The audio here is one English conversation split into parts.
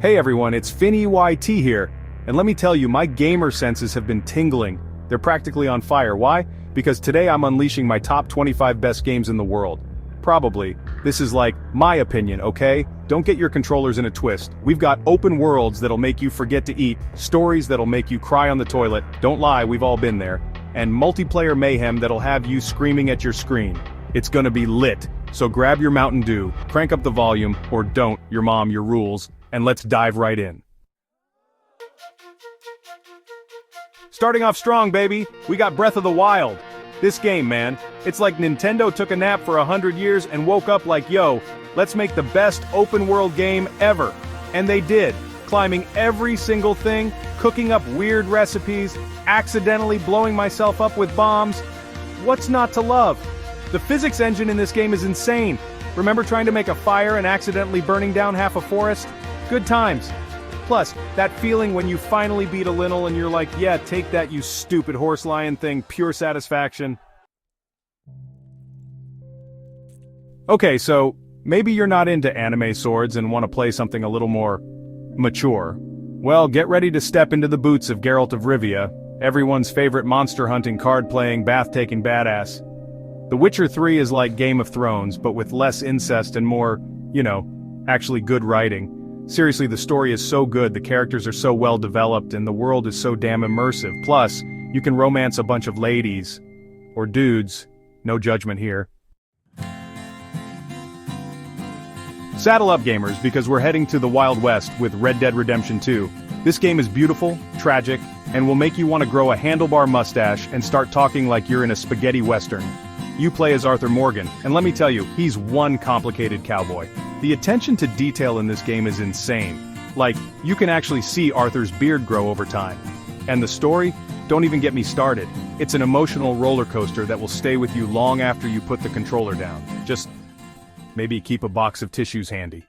Hey everyone, it's FinEYT here, and let me tell you, my gamer senses have been tingling. They're practically on fire. Why? Because today I'm unleashing my top 25 best games in the world. Probably. This is like, my opinion, okay? Don't get your controllers in a twist. We've got open worlds that'll make you forget to eat, stories that'll make you cry on the toilet, don't lie, we've all been there, and multiplayer mayhem that'll have you screaming at your screen. It's gonna be lit. So grab your Mountain Dew, crank up the volume, or don't, your mom, your rules, and let's dive right in. Starting off strong, baby, we got Breath of the Wild. This game, man, it's like Nintendo took a nap for 100 years and woke up like, yo, let's make the best open-world game ever. And they did, climbing every single thing, cooking up weird recipes, accidentally blowing myself up with bombs. What's not to love? The physics engine in this game is insane. Remember trying to make a fire and accidentally burning down half a forest? Good times. Plus, that feeling when you finally beat a Lynel and you're like, yeah, take that, you stupid horse lion thing, pure satisfaction. Okay, so, maybe you're not into anime swords and want to play something a little more mature. Well, get ready to step into the boots of Geralt of Rivia, everyone's favorite monster-hunting, card-playing, bath-taking badass. The Witcher 3 is like Game of Thrones, but with less incest and more, actually good writing. Seriously, the story is so good, the characters are so well developed, and the world is so damn immersive. Plus, you can romance a bunch of ladies. Or dudes. No judgment here. Saddle up, gamers, because we're heading to the Wild West with Red Dead Redemption 2. This game is beautiful, tragic, and will make you want to grow a handlebar mustache and start talking like you're in a spaghetti western. You play as Arthur Morgan, and let me tell you, he's one complicated cowboy. The attention to detail in this game is insane. Like, you can actually see Arthur's beard grow over time. And the story? Don't even get me started. It's an emotional roller coaster that will stay with you long after you put the controller down. Just maybe keep a box of tissues handy.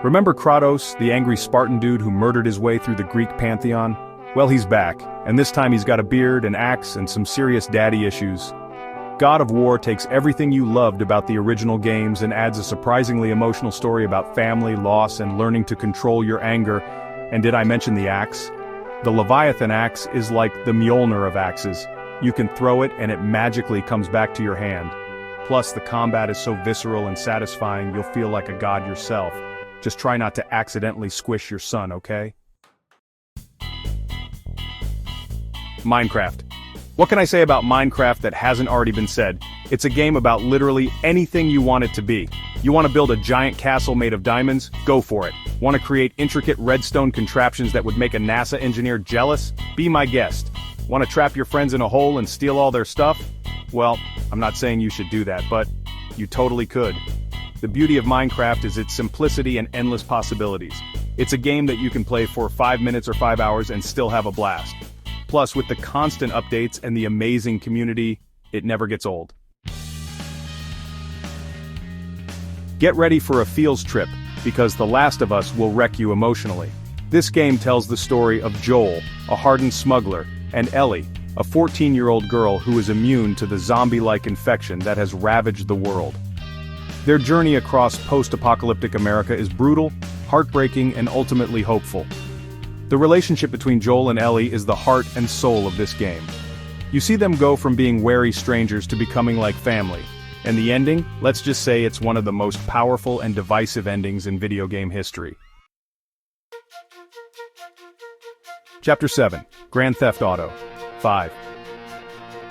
Remember Kratos, the angry Spartan dude who murdered his way through the Greek pantheon? Well, he's back, and this time he's got a beard, an axe, and some serious daddy issues. God of War takes everything you loved about the original games and adds a surprisingly emotional story about family, loss, and learning to control your anger. And did I mention the axe? The Leviathan axe is like the Mjolnir of axes. You can throw it and it magically comes back to your hand. Plus, the combat is so visceral and satisfying you'll feel like a god yourself. Just try not to accidentally squish your son, okay? Minecraft. What can I say about Minecraft that hasn't already been said? It's a game about literally anything you want it to be. You want to build a giant castle made of diamonds? Go for it. Want to create intricate redstone contraptions that would make a NASA engineer jealous? Be my guest. Want to trap your friends in a hole and steal all their stuff? Well, I'm not saying you should do that, but you totally could. The beauty of Minecraft is its simplicity and endless possibilities. It's a game that you can play for 5 minutes or 5 hours and still have a blast. Plus, with the constant updates and the amazing community, it never gets old. Get ready for a feels trip, because The Last of Us will wreck you emotionally. This game tells the story of Joel, a hardened smuggler, and Ellie, a 14-year-old girl who is immune to the zombie-like infection that has ravaged the world. Their journey across post-apocalyptic America is brutal, heartbreaking, and ultimately hopeful. The relationship between Joel and Ellie is the heart and soul of this game. You see them go from being wary strangers to becoming like family. And the ending? Let's just say it's one of the most powerful and divisive endings in video game history. Chapter 7. Grand Theft Auto 5.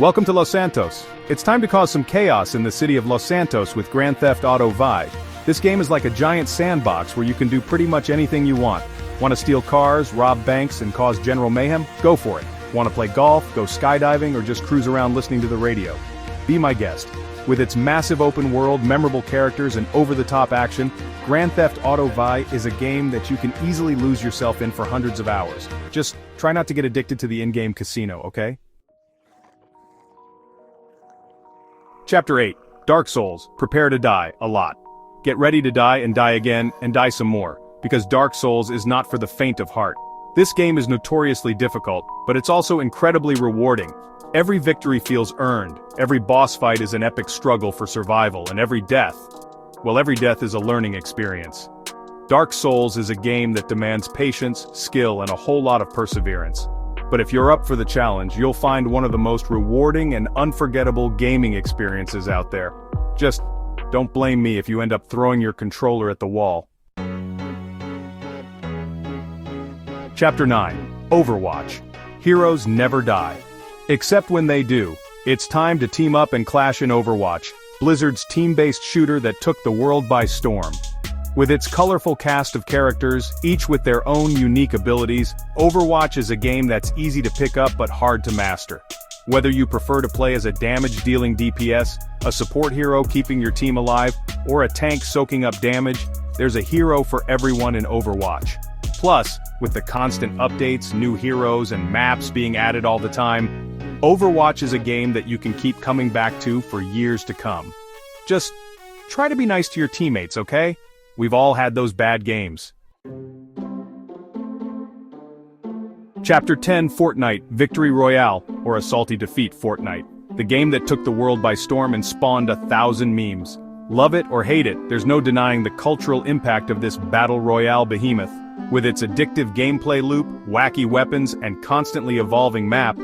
Welcome to Los Santos. It's time to cause some chaos in the city of Los Santos with Grand Theft Auto V. This game is like a giant sandbox where you can do pretty much anything you want. Want to steal cars, rob banks, and cause general mayhem? Go for it. Want to play golf, go skydiving, or just cruise around listening to the radio? Be my guest. With its massive open world, memorable characters, and over-the-top action, Grand Theft Auto V is a game that you can easily lose yourself in for hundreds of hours. Just try not to get addicted to the in-game casino, okay? Chapter 8. Dark Souls. Prepare to die, a lot. Get ready to die and die again, and die some more. Because Dark Souls is not for the faint of heart. This game is notoriously difficult, but it's also incredibly rewarding. Every victory feels earned, every boss fight is an epic struggle for survival, and every death, Well, every death is a learning experience. Dark Souls is a game that demands patience, skill, and a whole lot of perseverance. But if you're up for the challenge, you'll find one of the most rewarding and unforgettable gaming experiences out there. Just don't blame me if you end up throwing your controller at the wall. Chapter 9. Overwatch. Heroes never die. Except when they do. It's time to team up and clash in Overwatch, Blizzard's team-based shooter that took the world by storm. With its colorful cast of characters, each with their own unique abilities, Overwatch is a game that's easy to pick up but hard to master. Whether you prefer to play as a damage-dealing DPS, a support hero keeping your team alive, or a tank soaking up damage, there's a hero for everyone in Overwatch. Plus, with the constant updates, new heroes, and maps being added all the time, Overwatch is a game that you can keep coming back to for years to come. Just try to be nice to your teammates, okay? We've all had those bad games. Chapter 10. Fortnite, Victory Royale, or a salty defeat Fortnite. The game that took the world by storm and spawned 1,000 memes. Love it or hate it, there's no denying the cultural impact of this battle royale behemoth. With its addictive gameplay loop, wacky weapons, and constantly evolving map,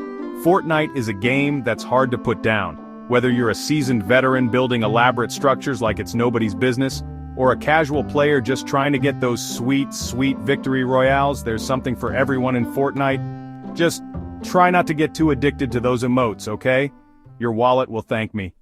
Fortnite is a game that's hard to put down. Whether you're a seasoned veteran building elaborate structures like it's nobody's business, or a casual player just trying to get those sweet, sweet victory royales, there's something for everyone in Fortnite. Just try not to get too addicted to those emotes, okay? Your wallet will thank me.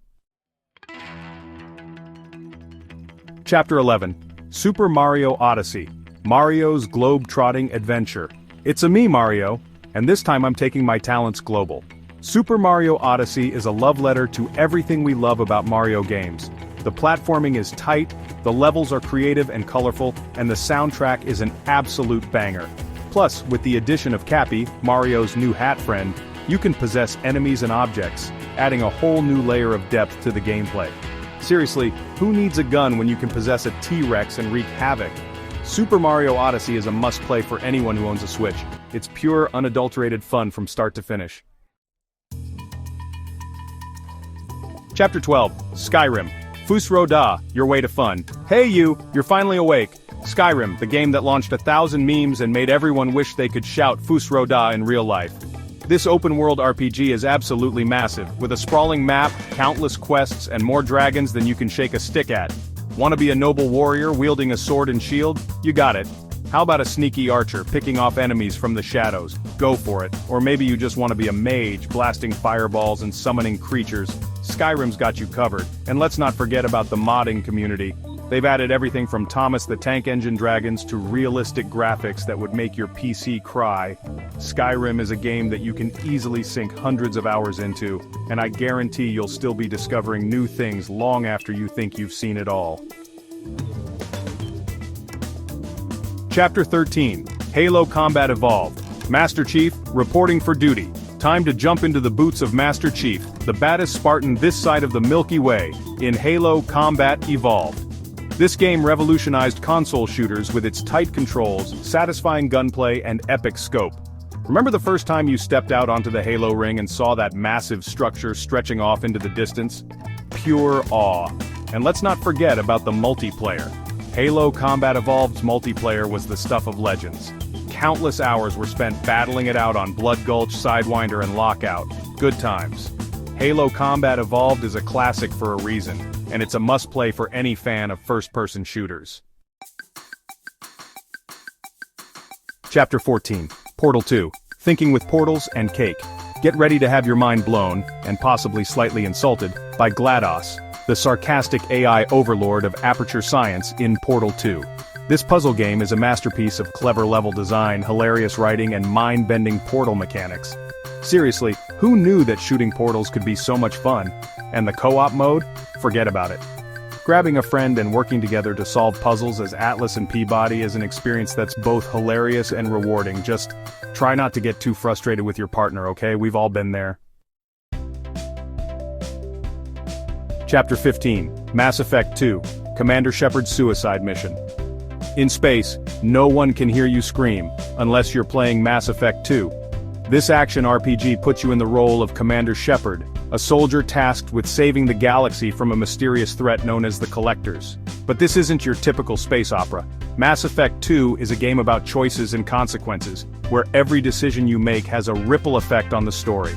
Chapter 11. Super Mario Odyssey, Mario's globe-trotting adventure. It's a me, Mario, and this time I'm taking my talents global. Super Mario Odyssey is a love letter to everything we love about Mario games. The platforming is tight, the levels are creative and colorful, and the soundtrack is an absolute banger. Plus, with the addition of Cappy, Mario's new hat friend, you can possess enemies and objects, adding a whole new layer of depth to the gameplay. Seriously, who needs a gun when you can possess a T-Rex and wreak havoc? Super Mario Odyssey is a must-play for anyone who owns a Switch. It's pure, unadulterated fun from start to finish. Chapter 12. Skyrim, Fus Ro Dah, your way to fun. Hey you're finally awake. Skyrim, the game that launched 1,000 memes and made everyone wish they could shout Fus Ro Dah in real life. This open-world RPG is absolutely massive, with a sprawling map, countless quests, and more dragons than you can shake a stick at. Want to be a noble warrior wielding a sword and shield? You got it. How about a sneaky archer picking off enemies from the shadows? Go for it. Or maybe you just want to be a mage blasting fireballs and summoning creatures. Skyrim's got you covered. And let's not forget about the modding community. They've added everything from Thomas the Tank Engine dragons to realistic graphics that would make your PC cry. Skyrim is a game that you can easily sink hundreds of hours into, and I guarantee you'll still be discovering new things long after you think you've seen it all. Chapter 13. Halo Combat Evolved. Master Chief, reporting for duty. Time to jump into the boots of Master Chief, the baddest Spartan this side of the Milky Way, in Halo Combat Evolved. This game revolutionized console shooters with its tight controls, satisfying gunplay, and epic scope. Remember the first time you stepped out onto the Halo ring and saw that massive structure stretching off into the distance? Pure awe. And let's not forget about the multiplayer. Halo Combat Evolved's multiplayer was the stuff of legends. Countless hours were spent battling it out on Blood Gulch, Sidewinder, and Lockout. Good times. Halo Combat Evolved is a classic for a reason, and it's a must-play for any fan of first-person shooters. Chapter 14. Portal 2. Thinking with Portals and Cake. Get ready to have your mind blown, and possibly slightly insulted, by GLaDOS, the sarcastic AI overlord of Aperture Science in Portal 2. This puzzle game is a masterpiece of clever level design, hilarious writing, and mind-bending portal mechanics. Seriously, who knew that shooting portals could be so much fun? And the co-op mode? Forget about it. Grabbing a friend and working together to solve puzzles as Atlas and Peabody is an experience that's both hilarious and rewarding. Just try not to get too frustrated with your partner, okay? We've all been there. Chapter 15. Mass Effect 2. Commander Shepard's Suicide Mission. In space, no one can hear you scream, unless you're playing Mass Effect 2. This action RPG puts you in the role of Commander Shepard, a soldier tasked with saving the galaxy from a mysterious threat known as the Collectors. But this isn't your typical space opera. Mass Effect 2 is a game about choices and consequences, where every decision you make has a ripple effect on the story.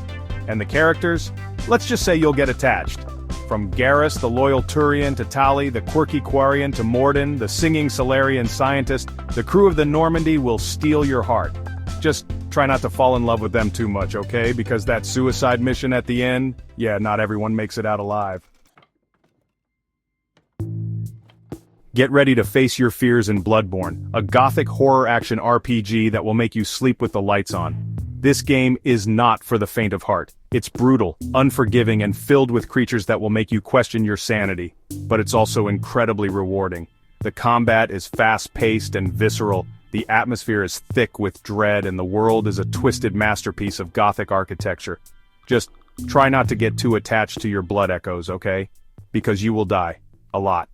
And the characters? Let's just say you'll get attached. From Garrus, the loyal Turian, to Tali, the quirky Quarian, to Mordin, the singing Salarian scientist, the crew of the Normandy will steal your heart. Just try not to fall in love with them too much, okay? Because that suicide mission at the end, yeah, not everyone makes it out alive. Get ready to face your fears in Bloodborne, a gothic horror action RPG that will make you sleep with the lights on. This game is not for the faint of heart. It's brutal, unforgiving, and filled with creatures that will make you question your sanity. But it's also incredibly rewarding. The combat is fast-paced and visceral, the atmosphere is thick with dread, and the world is a twisted masterpiece of gothic architecture. Just try not to get too attached to your blood echoes, okay? Because you will die. A lot.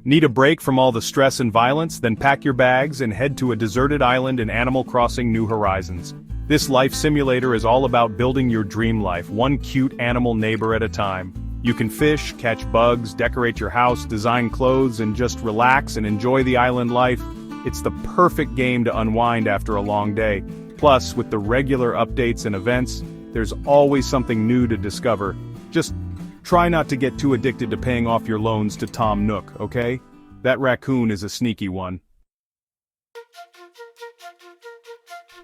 Need a break from all the stress and violence? Then pack your bags and head to a deserted island in Animal Crossing New Horizons. This life simulator is all about building your dream life, one cute animal neighbor at a time. You can fish, catch bugs, decorate your house, design clothes, and just relax and enjoy the island life. It's the perfect game to unwind after a long day. Plus, with the regular updates and events, there's always something new to discover. Just try not to get too addicted to paying off your loans to Tom Nook, okay? That raccoon is a sneaky one.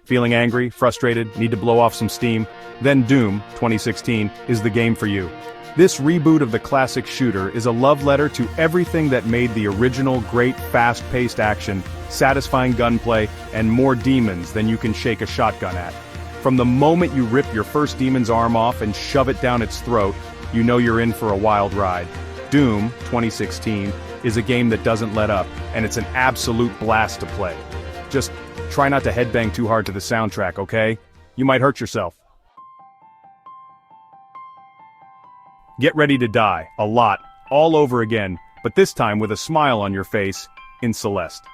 Feeling angry, frustrated, need to blow off some steam? Then Doom, 2016, is the game for you. This reboot of the classic shooter is a love letter to everything that made the original great fast-paced action, satisfying gunplay, and more demons than you can shake a shotgun at. From the moment you rip your first demon's arm off and shove it down its throat, you know you're in for a wild ride. Doom, 2016, is a game that doesn't let up, and it's an absolute blast to play. Just try not to headbang too hard to the soundtrack, okay? You might hurt yourself. Get ready to die, a lot, all over again, but this time with a smile on your face, in Celeste.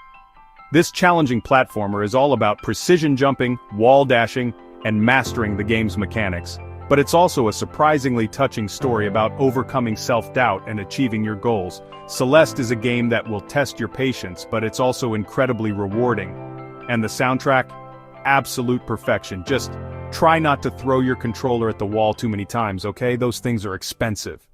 This challenging platformer is all about precision jumping, wall dashing, and mastering the game's mechanics. But it's also a surprisingly touching story about overcoming self-doubt and achieving your goals. Celeste is a game that will test your patience, but it's also incredibly rewarding. And the soundtrack? Absolute perfection. Just try not to throw your controller at the wall too many times, okay? Those things are expensive.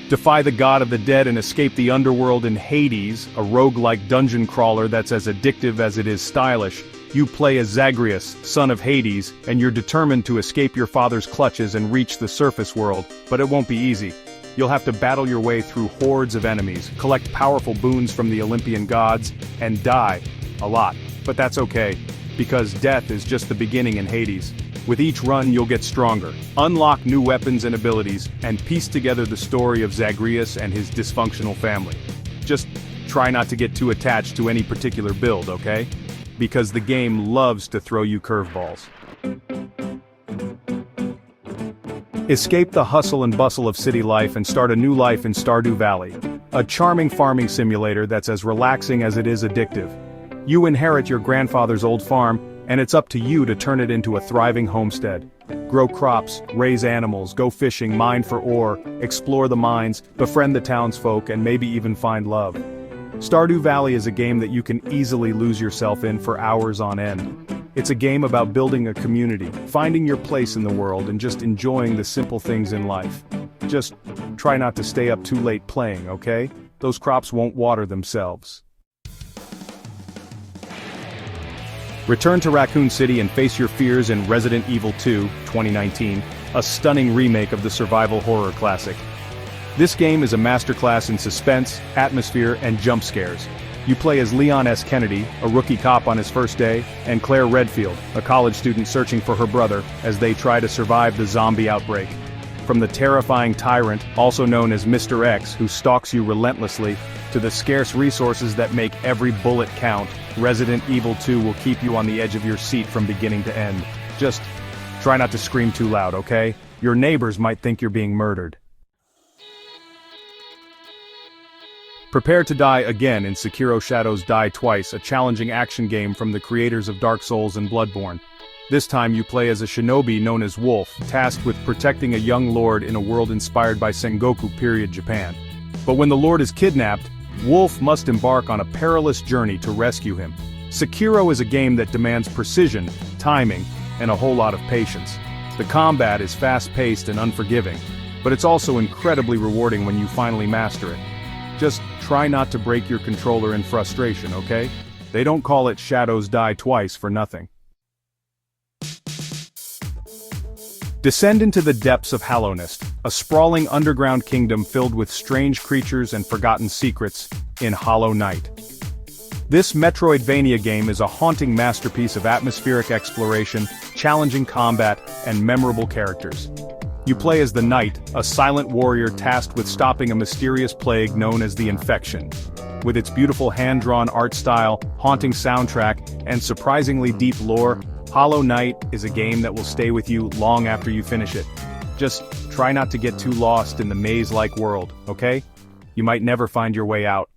Defy the god of the dead and escape the underworld in Hades, a roguelike dungeon crawler that's as addictive as it is stylish. You play as Zagreus, son of Hades, and you're determined to escape your father's clutches and reach the surface world, but it won't be easy. You'll have to battle your way through hordes of enemies, collect powerful boons from the Olympian gods, and die. A lot. But that's okay, because death is just the beginning in Hades. With each run you'll get stronger, unlock new weapons and abilities, and piece together the story of Zagreus and his dysfunctional family. Just try not to get too attached to any particular build, okay? Because the game loves to throw you curveballs. Escape the hustle and bustle of city life and start a new life in Stardew Valley, a charming farming simulator that's as relaxing as it is addictive. You inherit your grandfather's old farm, and it's up to you to turn it into a thriving homestead. Grow crops, raise animals, go fishing, mine for ore, explore the mines, befriend the townsfolk, and maybe even find love. Stardew Valley is a game that you can easily lose yourself in for hours on end. It's a game about building a community, finding your place in the world, and just enjoying the simple things in life. Just try not to stay up too late playing, okay? Those crops won't water themselves. Return to Raccoon City and face your fears in Resident Evil 2, 2019, a stunning remake of the survival horror classic. This game is a masterclass in suspense, atmosphere, and jump scares. You play as Leon S. Kennedy, a rookie cop on his first day, and Claire Redfield, a college student searching for her brother, as they try to survive the zombie outbreak. From the terrifying tyrant, also known as Mr. X, who stalks you relentlessly, to the scarce resources that make every bullet count, Resident Evil 2 will keep you on the edge of your seat from beginning to end. Just try not to scream too loud, okay? Your neighbors might think you're being murdered. Prepare to die again in Sekiro Shadows Die Twice, a challenging action game from the creators of Dark Souls and Bloodborne. This time you play as a shinobi known as Wolf, tasked with protecting a young lord in a world inspired by Sengoku period Japan. But when the lord is kidnapped, Wolf must embark on a perilous journey to rescue him. Sekiro is a game that demands precision, timing, and a whole lot of patience. The combat is fast-paced and unforgiving, but it's also incredibly rewarding when you finally master it. Just try not to break your controller in frustration, okay? They don't call it Shadows Die Twice for nothing. Descend into the depths of Hallownest, a sprawling underground kingdom filled with strange creatures and forgotten secrets, in Hollow Knight. This Metroidvania game is a haunting masterpiece of atmospheric exploration, challenging combat, and memorable characters. You play as the Knight, a silent warrior tasked with stopping a mysterious plague known as the Infection. With its beautiful hand-drawn art style, haunting soundtrack, and surprisingly deep lore, Hollow Knight is a game that will stay with you long after you finish it. Just try not to get too lost in the maze-like world, okay? You might never find your way out.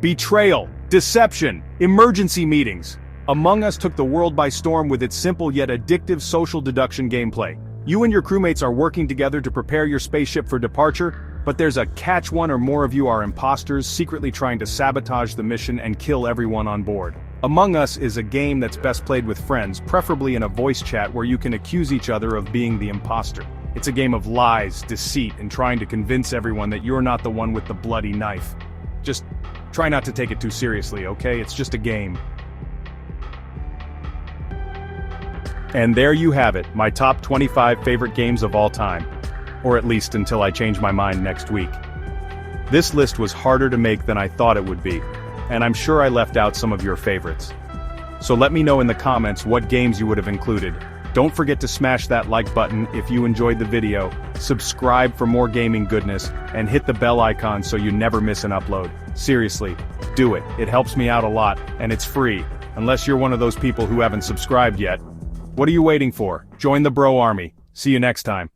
Betrayal, deception, emergency meetings. Among Us took the world by storm with its simple yet addictive social deduction gameplay. You and your crewmates are working together to prepare your spaceship for departure, but there's a catch: one or more of you are imposters secretly trying to sabotage the mission and kill everyone on board. Among Us is a game that's best played with friends, preferably in a voice chat where you can accuse each other of being the imposter. It's a game of lies, deceit, and trying to convince everyone that you're not the one with the bloody knife. Just try not to take it too seriously, okay? It's just a game. And there you have it, my top 25 favorite games of all time. Or at least until I change my mind next week. This list was harder to make than I thought it would be, and I'm sure I left out some of your favorites. So let me know in the comments what games you would have included. Don't forget to smash that like button if you enjoyed the video, subscribe for more gaming goodness, and hit the bell icon so you never miss an upload. Seriously, do it. It helps me out a lot, and it's free, unless you're one of those people who haven't subscribed yet. What are you waiting for? Join the Bro Army. See you next time.